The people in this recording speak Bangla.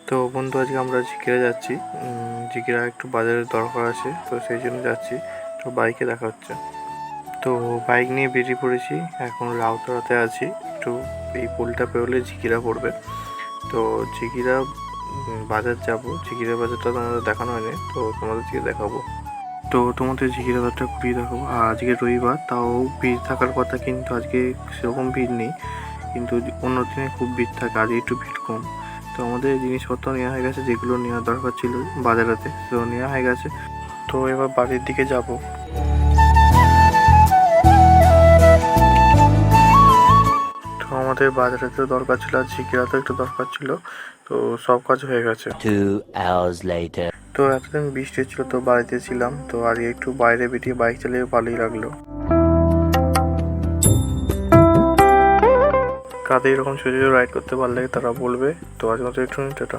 তো বন্ধু, আজকে আমরা ঝিকিরা যাচ্ছি। ঝিকিরা একটু বাজারের দরকার আছে, তো সেই জন্য যাচ্ছি। তো বাইকে দেখা হচ্ছে। তো বাইক নিয়ে বেরিয়ে পড়েছি। এখন রাউতরাতে আছি। একটু এই পোলটা পেরোলে ঝিকিরা পড়বে। তো ঝিকিরা বাজার যাব। ঝিকিরা বাজারটা তোমাদের দেখানো হয়নি, তো তোমাদেরকে দেখাবো। তো তোমাদের ঝিকিরা বাজারটা ঘুরিয়ে দেখাবো। আর আজকে রবিবার, তাও ভিড় থাকার কথা, কিন্তু আজকে সেরকম ভিড় নেই। কিন্তু অন্য দিনে খুব ভিড় থাকে, আজকে একটু ভিড় কম। তো আমাদের জিনিসপত্র নেওয়া হয়ে গেছে, যেগুলো নেওয়ার দরকার ছিল বাজারেতে, সেগুলো নেওয়া হয়ে গেছে। তো এবার বাড়ির দিকে যাব। তো আমাদের বাজারেতেও দরকার ছিল, আর ঝিকিরাতেও একটু দরকার ছিল। তো সব কাজ হয়ে গেছে। 2 hours later. তো এতদিন বৃষ্টি হচ্ছিল, তো বাড়িতে ছিলাম। তো আজকে একটু বাইরে বেরিয়ে বাইক চালিয়ে ভালোই লাগলো। কাদের এরকম সোজা রাইড করতে ভালো লাগে তারা বলবে। তো আজকে মতো একটু টাটা।